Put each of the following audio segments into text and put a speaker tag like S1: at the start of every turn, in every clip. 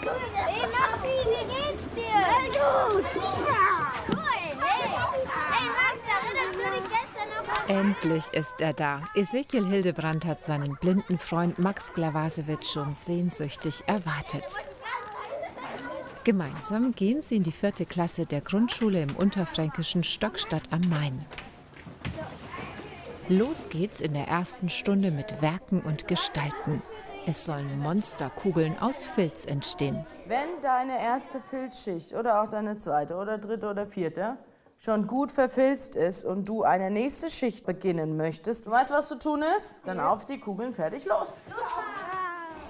S1: Hey Maxi, wie geht's dir? Sehr gut. Cool, hey. Hey Max, erinnerst du dich gestern noch an...
S2: Endlich ist er da. Ezekiel Hildebrandt hat seinen blinden Freund Max Glavasewitsch schon sehnsüchtig erwartet. Gemeinsam gehen sie in die 4. Klasse der Grundschule im unterfränkischen Stockstadt am Main. Los geht's in der ersten Stunde mit Werken und Gestalten. Es sollen Monsterkugeln aus Filz entstehen.
S3: Wenn deine erste Filzschicht oder auch deine zweite oder dritte oder vierte schon gut verfilzt ist und du eine nächste Schicht beginnen möchtest, du weißt, was zu tun ist? Dann auf die Kugeln, fertig, los!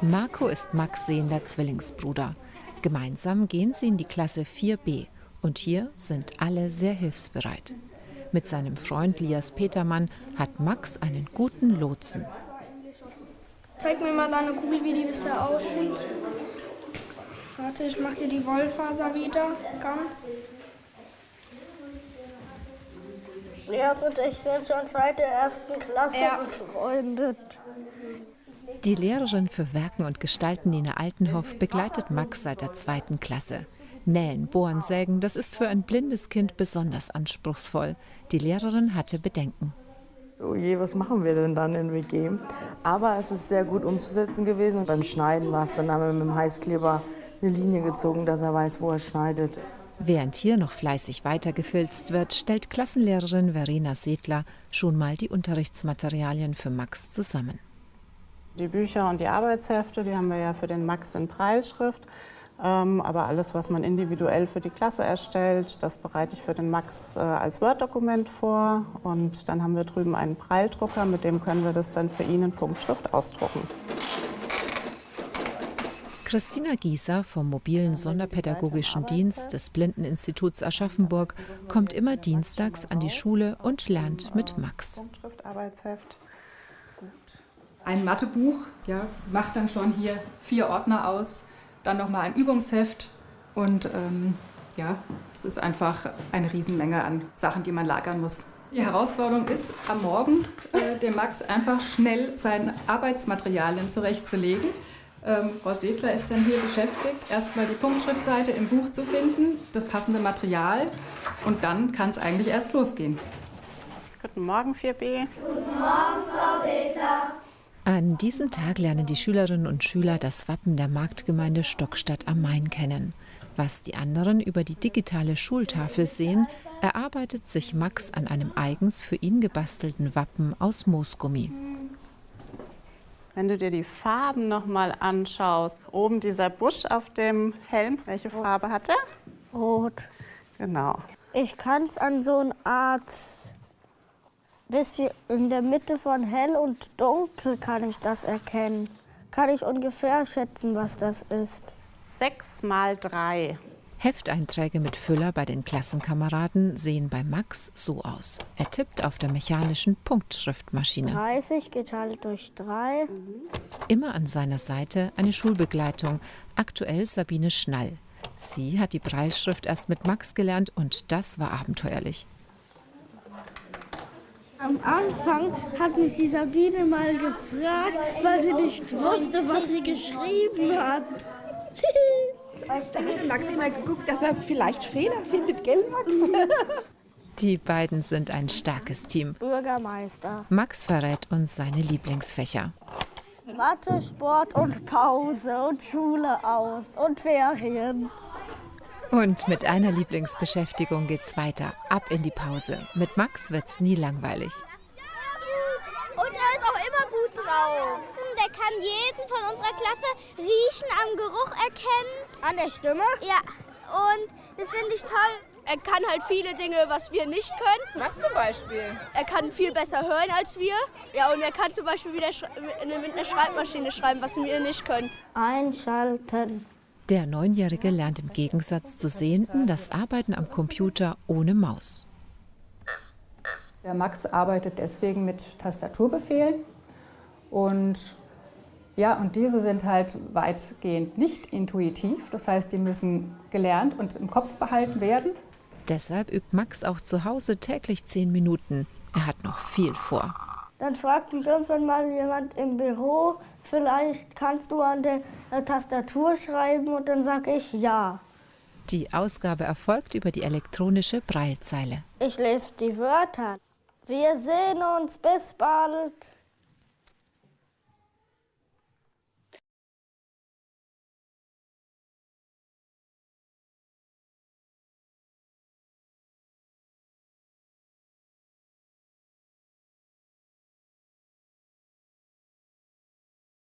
S2: Marco ist Max' sehender Zwillingsbruder. Gemeinsam gehen sie in die Klasse 4b und hier sind alle sehr hilfsbereit. Mit seinem Freund Lias Petermann hat Max einen guten Lotsen.
S4: Zeig mir mal deine Kugel, wie die bisher aussieht. Warte, ich mach dir die Wollfaser wieder ganz.
S5: Lias und ich sind schon seit der 1. Klasse befreundet.
S2: Die Lehrerin für Werken und Gestalten Nina Altenhoff begleitet Max seit der 2. Klasse. Nähen, Bohren, Sägen, das ist für ein blindes Kind besonders anspruchsvoll. Die Lehrerin hatte Bedenken.
S3: Oh je, was machen wir denn dann in WG? Aber es ist sehr gut umzusetzen gewesen. Und beim Schneiden war es dann, haben wir mit dem Heißkleber eine Linie gezogen, dass er weiß, wo er schneidet.
S2: Während hier noch fleißig weitergefilzt wird, stellt Klassenlehrerin Verena Sedler schon mal die Unterrichtsmaterialien für Max zusammen.
S6: Die Bücher und die Arbeitshefte, die haben wir ja für den Max in Brailleschrift. Aber alles, was man individuell für die Klasse erstellt, das bereite ich für den Max als Word-Dokument vor. Und dann haben wir drüben einen Braille-Drucker, mit dem können wir das dann für ihn in Punktschrift ausdrucken.
S2: Christina Gieser vom mobilen Sonderpädagogischen Dienst des Blindeninstituts Aschaffenburg kommt immer dienstags an die Schule und lernt mit Max.
S6: Punktschriftarbeitsheft.
S7: Ein Mathebuch, ja, macht dann schon hier 4 Ordner aus. Dann nochmal ein Übungsheft und ja, es ist einfach eine Riesenmenge an Sachen, die man lagern muss. Die Herausforderung ist, am Morgen dem Max einfach schnell seine Arbeitsmaterialien zurechtzulegen. Frau Sedler ist dann hier beschäftigt, erstmal die Punktschriftseite im Buch zu finden, das passende Material und dann kann es eigentlich erst losgehen.
S6: Guten Morgen, 4b.
S1: Guten Morgen, Frau Sedler.
S2: An diesem Tag lernen die Schülerinnen und Schüler das Wappen der Marktgemeinde Stockstadt am Main kennen. Was die anderen über die digitale Schultafel sehen, erarbeitet sich Max an einem eigens für ihn gebastelten Wappen aus Moosgummi.
S6: Wenn du dir die Farben noch mal anschaust, oben dieser Busch auf dem Helm, welche Farbe hat er?
S5: Rot.
S6: Genau.
S5: Ich kann es an so eine Art, bisschen in der Mitte von hell und dunkel kann ich das erkennen. Kann ich ungefähr schätzen, was das ist.
S6: 6 mal 3.
S2: Hefteinträge mit Füller bei den Klassenkameraden sehen bei Max so aus. Er tippt auf der mechanischen Punktschriftmaschine.
S5: 30 geteilt durch 3.
S2: Immer an seiner Seite eine Schulbegleitung, aktuell Sabine Schnall. Sie hat die Brailleschrift erst mit Max gelernt und das war abenteuerlich.
S5: Am Anfang hat mich die Sabine mal gefragt, weil sie nicht wusste, was sie geschrieben hat.
S8: Da hat Max immer geguckt, dass er vielleicht Fehler findet, gell Max?
S2: Die beiden sind ein starkes Team.
S5: Bürgermeister.
S2: Max verrät uns seine Lieblingsfächer.
S5: Mathe, Sport und Pause und Schule aus und Ferien.
S2: Und mit einer Lieblingsbeschäftigung geht's weiter. Ab in die Pause. Mit Max wird's nie langweilig.
S1: Und er ist auch immer gut drauf. Der kann jeden von unserer Klasse riechen, am Geruch erkennen.
S5: An der Stimme?
S1: Ja, und das finde ich toll.
S9: Er kann halt viele Dinge, was wir nicht können.
S10: Was zum Beispiel?
S9: Er kann viel besser hören als wir. Ja, und er kann zum Beispiel wieder mit einer Schreibmaschine schreiben, was wir nicht können.
S5: Einschalten.
S2: Der 9-Jährige lernt im Gegensatz zu Sehenden das Arbeiten am Computer ohne Maus.
S7: Der Max arbeitet deswegen mit Tastaturbefehlen und diese sind halt weitgehend nicht intuitiv. Das heißt, die müssen gelernt und im Kopf behalten werden.
S2: Deshalb übt Max auch zu Hause täglich 10 Minuten. Er hat noch viel vor.
S5: Dann fragt mich irgendwann mal jemand im Büro, vielleicht kannst du an der Tastatur schreiben und dann sage ich ja.
S2: Die Ausgabe erfolgt über die elektronische Braillezeile.
S5: Ich lese die Wörter. Wir sehen uns, bis bald.